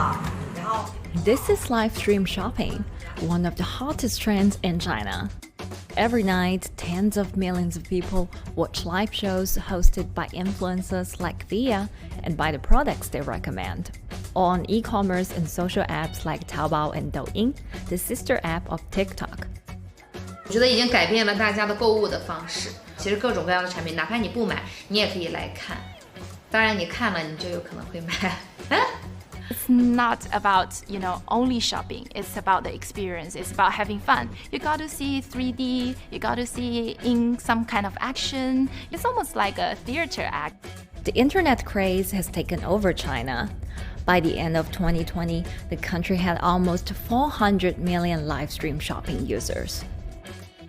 了。然后 This is live stream shopping, one of the hottest trends in China. Every night, tens of millions of people watch live shows hosted by influencers like Via and buy the products they recommend. On e-commerce and social apps like Taobao and Douyin, the sister app of TikTok. 我觉得已经改变了大家的购物的方式。其实各种各样的产品，哪怕你不买，你也可以来看。当然，你看了，你就有可能会买。It's not about, only shopping. It's about the experience. It's about having fun. You got to see 3D. You got to see in some kind of action. It's almost like a theater act. The internet craze has taken over China. By the end of 2020, the country had almost 400 million live stream shopping users.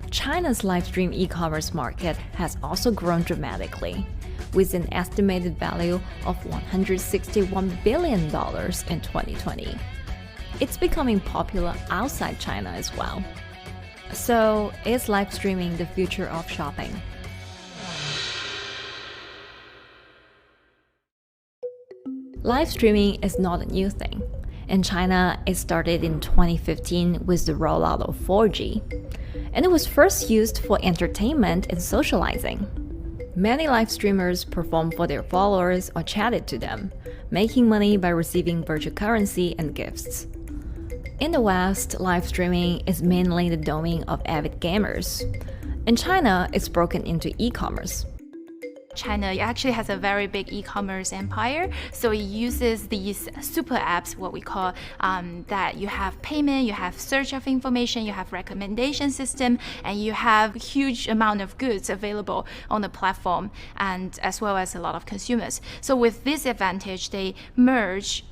China's live stream e-commerce market has also grown dramatically, with an estimated value of $161 billion in 2020. It's becoming popular outside China as well. So, is live streaming the future of shopping? Live streaming is not a new thing. In China, it started in 2015 with the rollout of 4G. And it was first used for entertainment and socializing. Many live streamers performed for their followers or chatted to them, making money by receiving virtual currency and gifts. In the West, live streaming is mainly the domain of avid gamers. In China, it's broken into e-commerce. China actually has a very big e-commerce empire, so it uses these super apps, what we call that you have payment, you have search of information, you have recommendation system, and you have huge amount of goods available on the platform, and as well as a lot of consumers. So with this advantage, they merge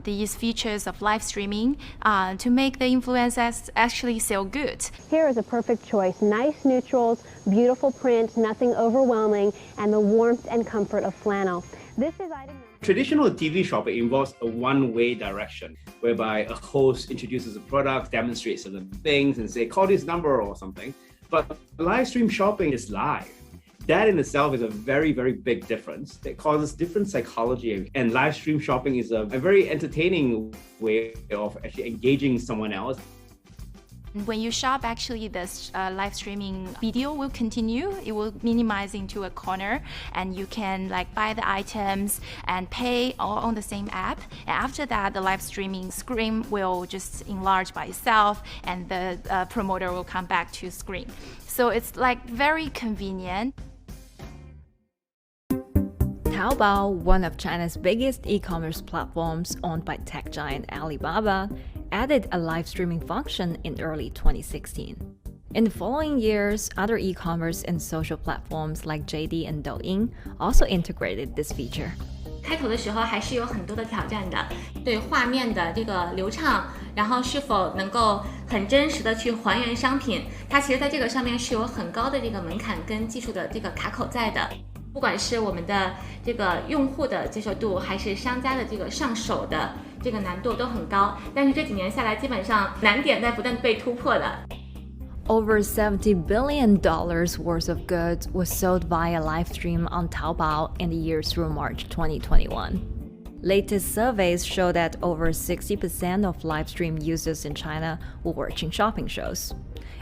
these features of live streaming to make the influencers actually sell goods. Here is a perfect choice: nice neutrals, beautiful print, nothing overwhelming, and the warmth and comfort of flannel. This is item. Traditional TV shopping involves a one-way direction, whereby a host introduces a product, demonstrates certain things, and say, call this number or something. But live stream shopping is live. That in itself is a very, very big difference that causes different psychology. And live stream shopping is a very entertaining way of actually engaging someone else. When you shop, actually, this live streaming video will continue. It will minimize into a corner, and you can buy the items and pay all on the same app. And after that, the live streaming screen will just enlarge by itself, and the promoter will come back to screen. So it's very convenient. Taobao, one of China's biggest e-commerce platforms owned by tech giant Alibaba, added a live streaming function in early 2016. In the following years, other e-commerce and social platforms like JD and Douyin also integrated this feature. 开头的时候还是有很多的挑战的，对画面的这个流畅，然后是否能够很真实的去还原商品，它其实在这个上面是有很高的这个门槛跟技术的这个卡口在的。不管是我们的这个用户的接受度，还是商家的这个上手的这个难度都很高，但是这几年下来，基本上难点在不断被突破的。Over $70 billion worth of goods was sold via live stream on Taobao in the year through March 2021. Latest surveys show that over 60% of live stream users in China were watching shopping shows,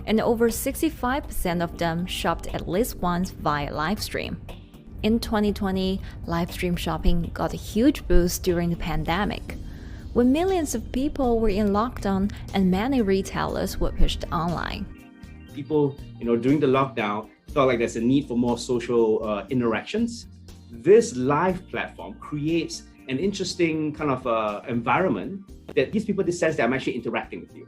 and over 65% of them shopped at least once via live stream. In 2020, live stream shopping got a huge boost during the pandemic, when millions of people were in lockdown and many retailers were pushed online. People, during the lockdown, felt like there's a need for more social interactions. This live platform creates an interesting kind of environment that gives people the sense that I'm actually interacting with you.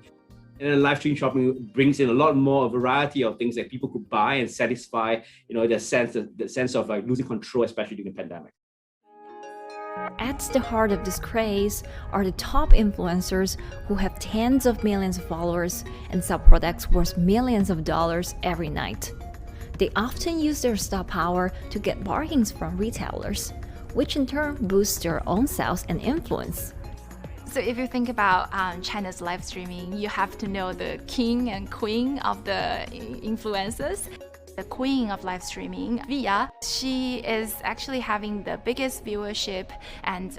And then live stream shopping brings in a lot more variety of things that people could buy and satisfy, the sense of losing control, especially during the pandemic. At the heart of this craze are the top influencers who have tens of millions of followers and sell products worth millions of dollars every night. They often use their star power to get bargains from retailers, which in turn boosts their own sales and influence. So if you think about China's live streaming, you have to know the king and queen of the influencers. The queen of live streaming, Via, she is actually having the biggest viewership and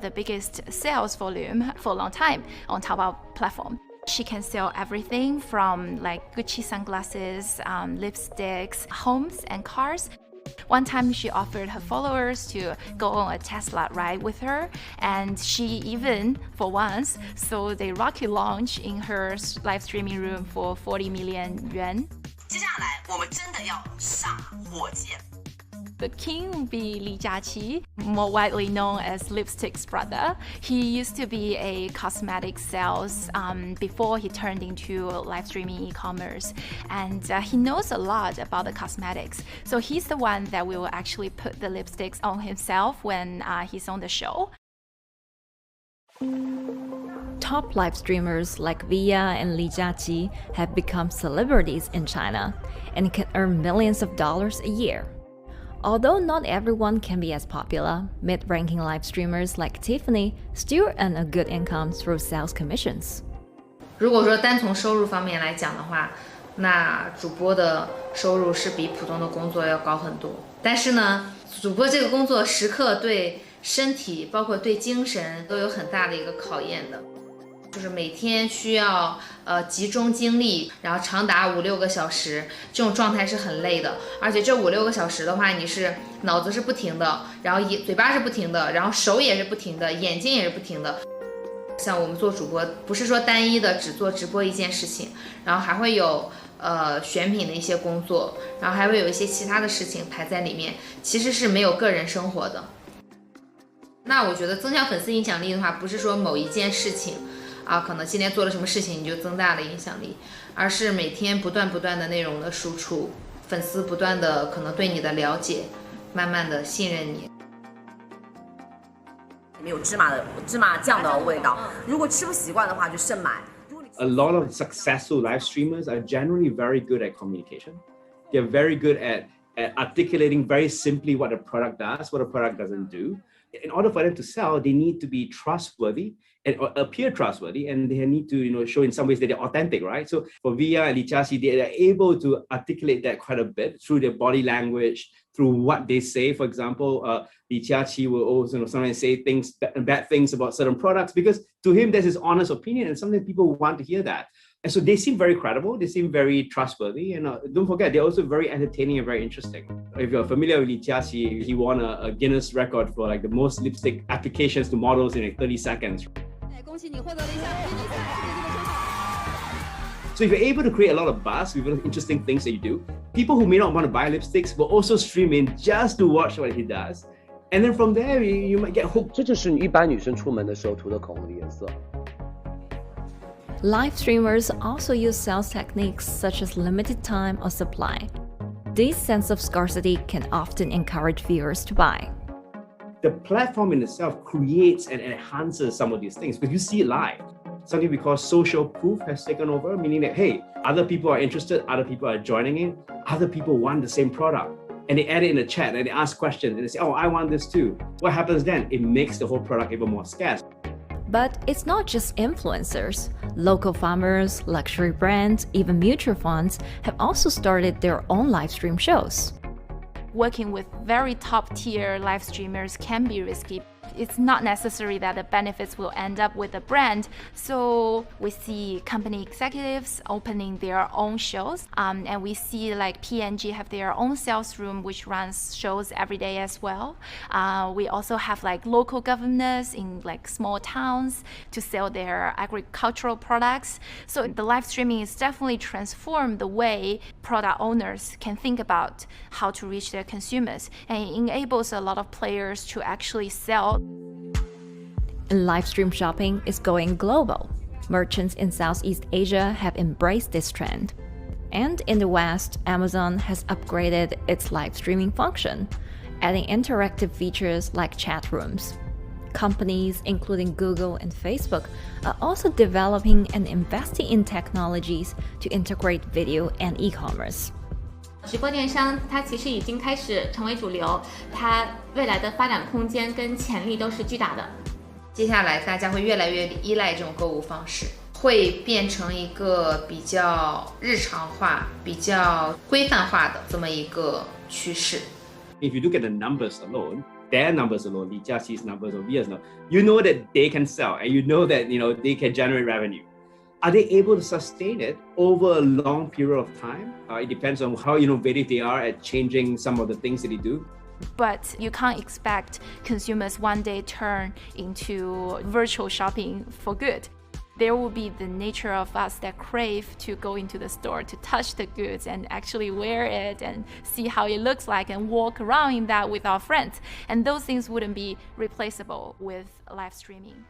the biggest sales volume for a long time on Taobao platform. She can sell everything from like Gucci sunglasses, lipsticks, homes and cars. One time she offered her followers to go on a Tesla ride with her, and she even, for once, sold a rocket launch in her live streaming room for 40 million yuan. 接下来我们真的要上火箭。 The king would be Li Jiaqi, more widely known as Lipstick's brother. He used to be a cosmetic sales before he turned into live streaming e-commerce, and he knows a lot about the cosmetics. So he's the one that will actually put the lipsticks on himself when he's on the show. Top live streamers like Via and Li Jiaqi have become celebrities in China and can earn millions of dollars a year. Although not everyone can be as popular, mid-ranking live streamers like Tiffany still earn a good income through sales commissions. 如果说单从收入方面来讲的话，那主播的收入是比普通的工作要高很多。但是呢，主播这个工作时刻对身体，包括对精神都有很大的一个考验的。就是每天需要集中精力，然后长达5-6个小时，这种状态是很累的。而且这5-6个小时的话，你是脑子是不停的，然后嘴巴是不停的，然后手也是不停的，眼睛也是不停的。像我们做主播，不是说单一的只做直播一件事情，然后还会有选品的一些工作，然后还会有一些其他的事情排在里面，其实是没有个人生活的。那我觉得增强粉丝影响力的话，不是说某一件事情。可能今天做了什么事情你就增大了影响力，而是每天不断的内容的输出，粉丝不断的可能对你的了解，慢慢的信任你。里面有芝麻酱的味道，如果吃不习惯的话就慎买。A lot of successful live streamers are generally very good at communication. They're very good at articulating very simply what a product does, what a product doesn't do. In order for them to sell, they need to be trustworthy and appear trustworthy, and they need to, show in some ways that they're authentic, right? So for Via and Li Jiaqi, they are able to articulate that quite a bit through their body language, through what they say. For example, Li Jiaqi will also sometimes say bad things about certain products because to him that's his honest opinion, and sometimes people want to hear that. And so they seem very credible, they seem very trustworthy, and don't forget, they're also very entertaining and very interesting. If you're familiar with Li Jiaqi, he won a Guinness record for like the most lipstick applications to models in like 30 seconds. So if you're able to create a lot of buzz with interesting things that you do, people who may not want to buy lipsticks will also stream in just to watch what he does. And then from there, you might get hooked. 这就是一般女生出门的时候涂的口红的颜色。Live streamers also use sales techniques such as limited time or supply. This sense of scarcity can often encourage viewers to buy. The platform in itself creates and enhances some of these things because you see it live. Something we call social proof has taken over, meaning that, hey, other people are interested, other people are joining in, other people want the same product. And they add it in the chat and they ask questions and they say, oh, I want this too. What happens then? It makes the whole product even more scarce. But it's not just influencers. Local farmers, luxury brands, even mutual funds have also started their own live stream shows. Working with very top tier live streamers can be risky. It's not necessary that the benefits will end up with the brand. So we see company executives opening their own shows, and we see like P&G have their own sales room which runs shows every day as well. We also have like local governors in like small towns to sell their agricultural products. So the live streaming is definitely transformed the way product owners can think about how to reach their consumers, and it enables a lot of players to actually sell. And live stream shopping is going global. Merchants in Southeast Asia have embraced this trend. And in the West, Amazon has upgraded its live streaming function, adding interactive features like chat rooms. Companies, including Google and Facebook, are also developing and investing in technologies to integrate video and e-commerce. 直播电商它其实已经开始成为主流，它未来的发展空间跟潜力都是巨大的。接下来大家会越来越依赖这种购物方式，会变成一个比较日常化、比较规范化的这么一个趋势。If you look at the numbers alone, their numbers alone, the Jiaxi's numbers over years now, you know that they can sell and you know that they can generate revenue. Are they able to sustain it over a long period of time? It depends on how innovative they are at changing some of the things that they do. But you can't expect consumers one day turn into virtual shopping for good. There will be the nature of us that crave to go into the store, to touch the goods and actually wear it and see how it looks like and walk around in that with our friends. And those things wouldn't be replaceable with live streaming.